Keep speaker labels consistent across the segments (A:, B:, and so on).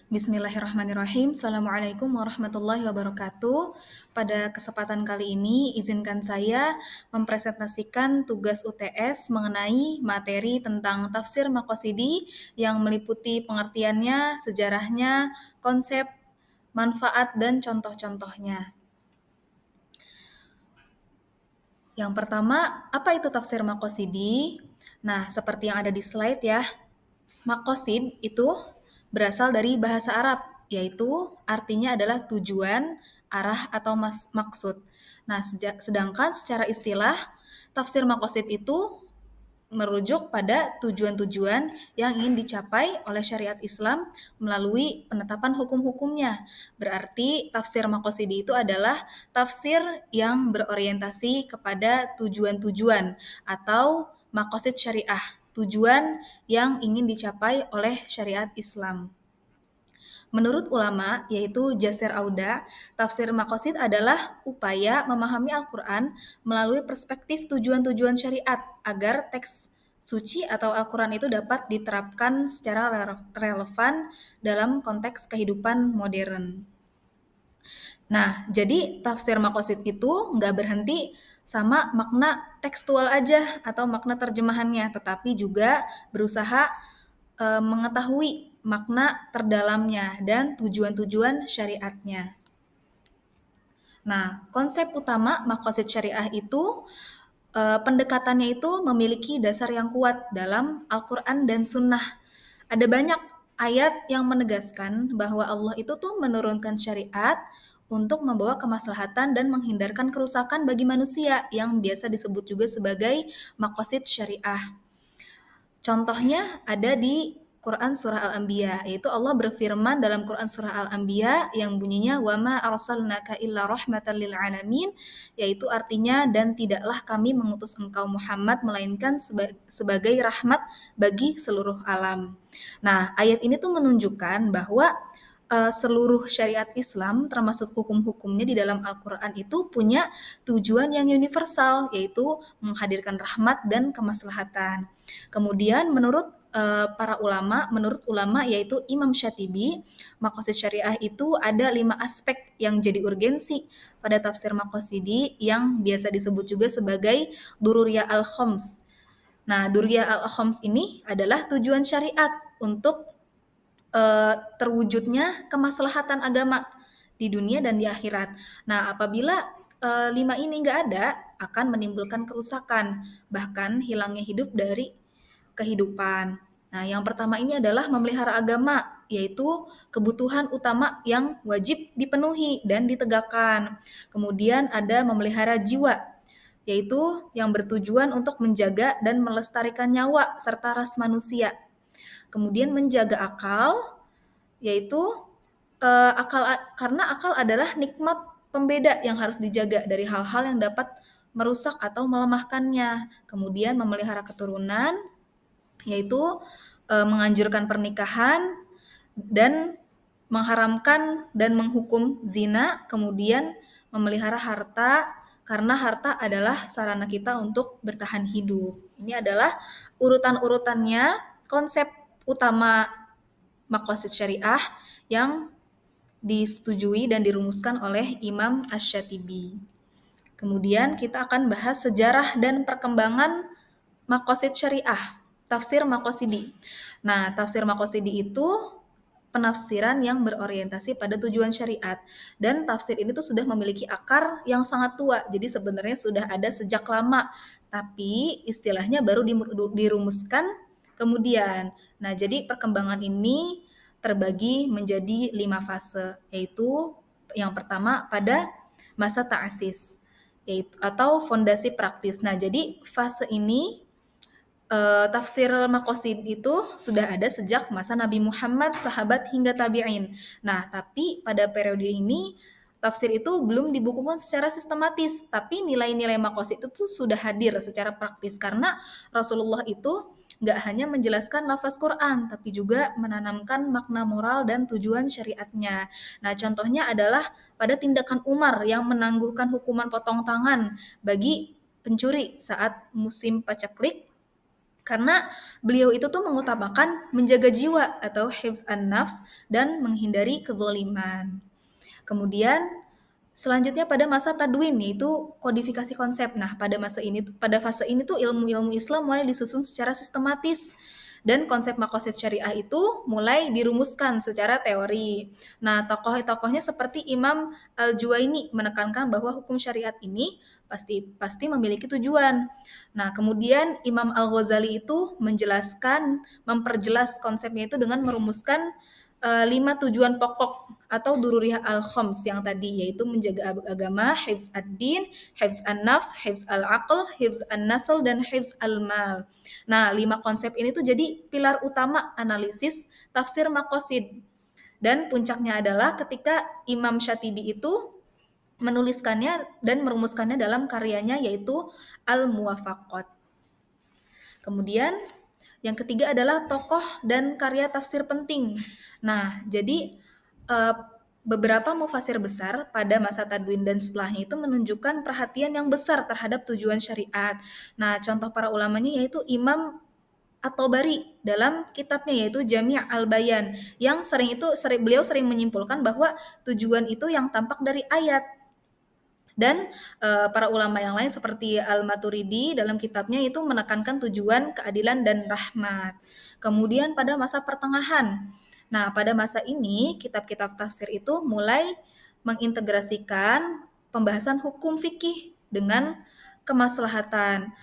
A: Bismillahirrahmanirrahim. Assalamualaikum warahmatullahi wabarakatuh. Pada kesempatan kali ini, izinkan saya mempresentasikan tugas UTS mengenai materi tentang tafsir maqasidi yang meliputi pengertiannya, sejarahnya, konsep, manfaat, dan contoh-contohnya. Yang pertama, apa itu tafsir maqasidi? Nah, seperti yang ada di slide ya, maqasid itu berasal dari bahasa Arab, yaitu artinya adalah tujuan, arah, atau maksud. Nah, sedangkan secara istilah, tafsir maqasid itu merujuk pada tujuan-tujuan yang ingin dicapai oleh syariat Islam melalui penetapan hukum-hukumnya. Berarti tafsir maqasidi itu adalah tafsir yang berorientasi kepada tujuan-tujuan atau maqasid syariah, tujuan yang ingin dicapai oleh syariat Islam. Menurut ulama, yaitu Jasir Auda, tafsir maqasid adalah upaya memahami Al-Quran melalui perspektif tujuan-tujuan syariat agar teks suci atau Al-Quran itu dapat diterapkan secara relevan dalam konteks kehidupan modern. Nah, jadi tafsir maqasid itu nggak berhenti sama makna tekstual aja atau makna terjemahannya, tetapi juga berusaha mengetahui makna terdalamnya dan tujuan-tujuan syariatnya. Nah, konsep utama maqasid syariah itu pendekatannya itu memiliki dasar yang kuat dalam Al-Quran dan Sunnah. Ada banyak ayat yang menegaskan bahwa Allah itu tuh menurunkan syariat untuk membawa kemaslahatan dan menghindarkan kerusakan bagi manusia yang biasa disebut juga sebagai maqasid syariah. Contohnya ada di Quran Surah Al-Anbiya, yaitu Allah berfirman dalam Quran Surah Al-Anbiya yang bunyinya وَمَا أَرْسَلْنَاكَ إِلَّا رَحْمَةً لِلْعَالَمِينَ, yaitu artinya dan tidaklah kami mengutus engkau Muhammad melainkan sebagai rahmat bagi seluruh alam. Nah, ayat ini tuh menunjukkan bahwa seluruh syariat Islam termasuk hukum-hukumnya di dalam Al-Quran itu punya tujuan yang universal, yaitu menghadirkan rahmat dan kemaslahatan. Kemudian menurut ulama yaitu Imam Syatibi, maqasid syariah itu ada 5 aspek yang jadi urgensi pada tafsir maqasidi yang biasa disebut juga sebagai Dururiyah al-Khoms. Nah, Dururiyah al-Khoms ini adalah tujuan syariat untuk terwujudnya kemaslahatan agama di dunia dan di akhirat. Nah, apabila 5 ini nggak ada, akan menimbulkan kerusakan, bahkan hilangnya hidup dari kehidupan. Nah, yang pertama ini adalah memelihara agama, yaitu kebutuhan utama yang wajib dipenuhi dan ditegakkan. Kemudian ada memelihara jiwa, yaitu yang bertujuan untuk menjaga dan melestarikan nyawa serta ras manusia. Kemudian menjaga akal, yaitu karena akal adalah nikmat pembeda yang harus dijaga dari hal-hal yang dapat merusak atau melemahkannya. Kemudian memelihara keturunan, yaitu menganjurkan pernikahan dan mengharamkan dan menghukum zina. Kemudian memelihara harta karena harta adalah sarana kita untuk bertahan hidup. Ini adalah urutan-urutannya konsep utama maqasid syariah yang disetujui dan dirumuskan oleh Imam Asy-Syatibi. Kemudian kita akan bahas sejarah dan perkembangan maqasid syariah, tafsir maqasidi. Nah, tafsir maqasidi itu penafsiran yang berorientasi pada tujuan syariat, dan tafsir ini tuh sudah memiliki akar yang sangat tua, jadi sebenarnya sudah ada sejak lama, tapi istilahnya baru dirumuskan kemudian. Nah, jadi perkembangan ini terbagi menjadi 5 fase, yaitu yang pertama pada masa ta'asis, yaitu atau fondasi praktis. Nah, jadi fase ini tafsir maqasid itu sudah ada sejak masa Nabi Muhammad, sahabat hingga tabi'in. Nah, tapi pada periode ini tafsir itu belum dibukukan secara sistematis, tapi nilai-nilai maqasid itu sudah hadir secara praktis karena Rasulullah itu nggak hanya menjelaskan lafaz Quran, tapi juga menanamkan makna moral dan tujuan syariatnya. Nah, contohnya adalah pada tindakan Umar yang menangguhkan hukuman potong tangan bagi pencuri saat musim paceklik. Karena beliau itu tuh mengutamakan menjaga jiwa atau hifz an-nafs dan menghindari kezaliman. Kemudian selanjutnya pada masa tadwin yaitu kodifikasi konsep. Nah, pada fase ini tuh ilmu-ilmu Islam mulai disusun secara sistematis dan konsep makosid syariah itu mulai dirumuskan secara teori. Nah, tokoh-tokohnya seperti Imam Al-Juwaini menekankan bahwa hukum syariat ini pasti pasti memiliki tujuan. Nah, kemudian Imam Al-Ghazali itu memperjelas konsepnya itu dengan merumuskan 5 tujuan pokok atau dururiyah al-khams yang tadi, yaitu menjaga agama, hifz ad-din, hifz an-nafs, hifz al-aql, hifz an-nasl, dan hifz al-mal. Nah, 5 konsep ini tuh jadi pilar utama analisis tafsir maqasid. Dan puncaknya adalah ketika Imam Syatibi itu menuliskannya dan merumuskannya dalam karyanya yaitu Al-Muwafaqat. Kemudian yang ketiga adalah tokoh dan karya tafsir penting. Nah, jadi eh, beberapa mufasir besar pada masa tadwin dan setelahnya itu menunjukkan perhatian yang besar terhadap tujuan syariat. Nah, contoh para ulamanya yaitu Imam At-Tabari dalam kitabnya yaitu Jami' al-Bayan yang beliau sering menyimpulkan bahwa tujuan itu yang tampak dari ayat. Dan para ulama yang lain seperti Al-Maturidi dalam kitabnya itu menekankan tujuan keadilan dan rahmat. Kemudian pada masa pertengahan. Nah, pada masa ini kitab-kitab tafsir itu mulai mengintegrasikan pembahasan hukum fikih dengan kemaslahatan.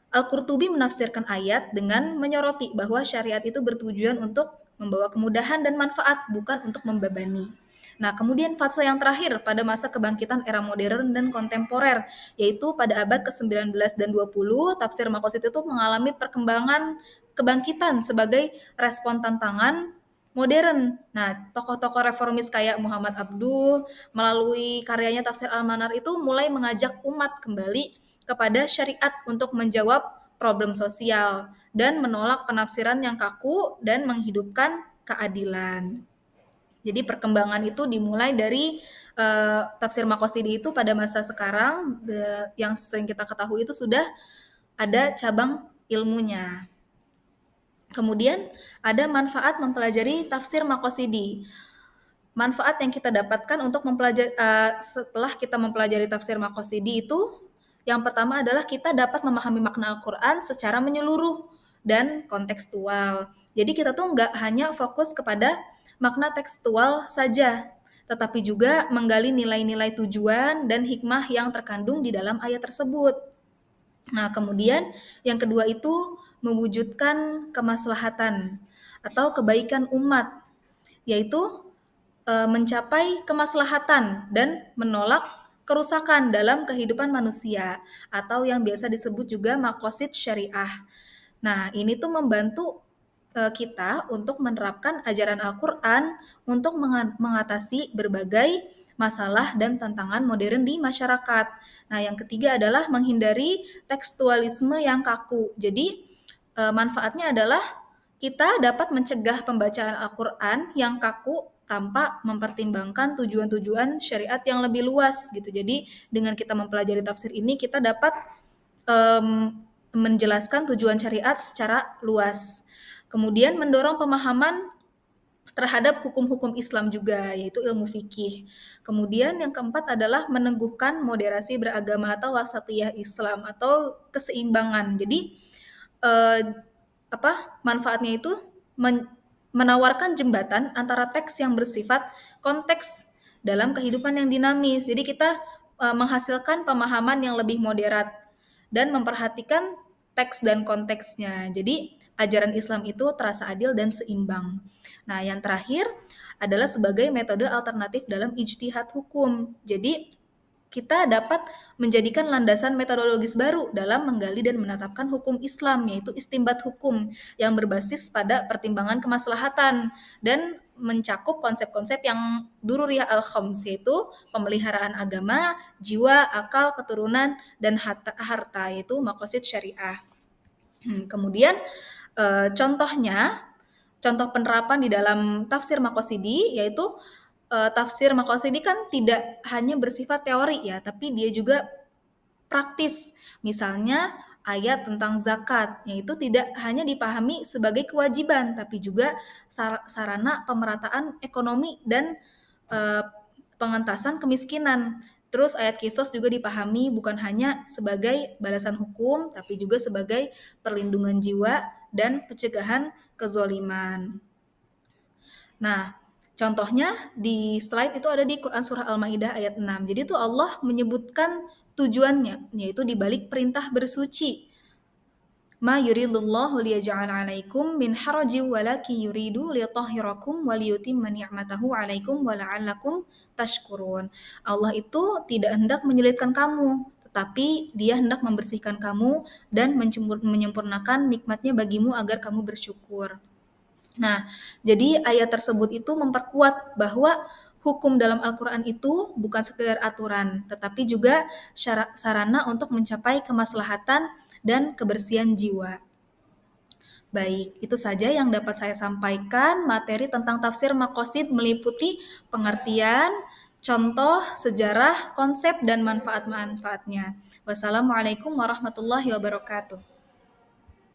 A: Al-Qurtubi menafsirkan ayat dengan menyoroti bahwa syariat itu bertujuan untuk membawa kemudahan dan manfaat, bukan untuk membebani. Nah, kemudian fase yang terakhir pada masa kebangkitan era modern dan kontemporer, yaitu pada abad ke-19 dan 20, tafsir maqasid itu mengalami perkembangan kebangkitan sebagai respon tantangan modern. Nah, tokoh-tokoh reformis kayak Muhammad Abduh melalui karyanya Tafsir Al-Manar itu mulai mengajak umat kembali kepada syariat untuk menjawab problem sosial dan menolak penafsiran yang kaku dan menghidupkan keadilan. Jadi perkembangan itu dimulai dari tafsir Maqasidi itu pada masa sekarang yang sering kita ketahui itu sudah ada cabang ilmunya. Kemudian ada manfaat mempelajari tafsir Maqasidi. Manfaat yang kita dapatkan untuk setelah kita mempelajari tafsir Maqasidi itu yang pertama adalah kita dapat memahami makna Al-Quran secara menyeluruh dan kontekstual. Jadi kita tuh nggak hanya fokus kepada makna tekstual saja, tetapi juga menggali nilai-nilai tujuan dan hikmah yang terkandung di dalam ayat tersebut. Nah, kemudian yang kedua itu mewujudkan kemaslahatan atau kebaikan umat, yaitu mencapai kemaslahatan dan menolak kerusakan dalam kehidupan manusia atau yang biasa disebut juga maqasid syariah. Nah, ini tuh membantu kita untuk menerapkan ajaran Al-Quran untuk mengatasi berbagai masalah dan tantangan modern di masyarakat. Nah, yang ketiga adalah menghindari tekstualisme yang kaku. Jadi, manfaatnya adalah kita dapat mencegah pembacaan Al-Quran yang kaku tanpa mempertimbangkan tujuan-tujuan syariat yang lebih luas gitu. Jadi dengan kita mempelajari tafsir ini kita dapat menjelaskan tujuan syariat secara luas. Kemudian mendorong pemahaman terhadap hukum-hukum Islam juga, yaitu ilmu fikih. Kemudian yang keempat adalah meneguhkan moderasi beragama atau wasatiyah Islam atau keseimbangan. Jadi manfaatnya itu menawarkan jembatan antara teks yang bersifat konteks dalam kehidupan yang dinamis. Jadi kita menghasilkan pemahaman yang lebih moderat dan memperhatikan teks dan konteksnya. Jadi ajaran Islam itu terasa adil dan seimbang. Nah, yang terakhir adalah sebagai metode alternatif dalam ijtihad hukum. Jadi kita dapat menjadikan landasan metodologis baru dalam menggali dan menetapkan hukum Islam, yaitu istimbat hukum yang berbasis pada pertimbangan kemaslahatan dan mencakup konsep-konsep yang dururiyah al-khams, yaitu pemeliharaan agama, jiwa, akal, keturunan, dan harta yaitu maqasid syariah. Kemudian contoh penerapan di dalam tafsir Maqasidi yaitu tafsir Maqasidi kan tidak hanya bersifat teori ya, tapi dia juga praktis. Misalnya ayat tentang zakat, yaitu tidak hanya dipahami sebagai kewajiban, tapi juga sarana pemerataan ekonomi dan eh, pengentasan kemiskinan. Terus ayat Kisos juga dipahami bukan hanya sebagai balasan hukum, tapi juga sebagai perlindungan jiwa dan pencegahan kezoliman. Nah, contohnya di slide itu ada di Quran Surah Al-Ma'idah ayat 6. Jadi itu Allah menyebutkan tujuannya, yaitu di balik perintah bersuci. Ma yuridullahu liyaj'ala 'alaikum min harajin walakin yuridu liyutahhirakum wa liyutimma ni'matahu 'alaikum wa la'allakum tashkurun. Allah itu tidak hendak menyulitkan kamu, tetapi Dia hendak membersihkan kamu dan menyempurnakan nikmatnya bagimu agar kamu bersyukur. Nah, jadi ayat tersebut itu memperkuat bahwa hukum dalam Al-Quran itu bukan sekedar aturan, tetapi juga sarana untuk mencapai kemaslahatan dan kebersihan jiwa. Baik, itu saja yang dapat saya sampaikan. Materi tentang tafsir maqasid meliputi pengertian, contoh, sejarah, konsep, dan manfaat-manfaatnya. Wassalamualaikum warahmatullahi wabarakatuh.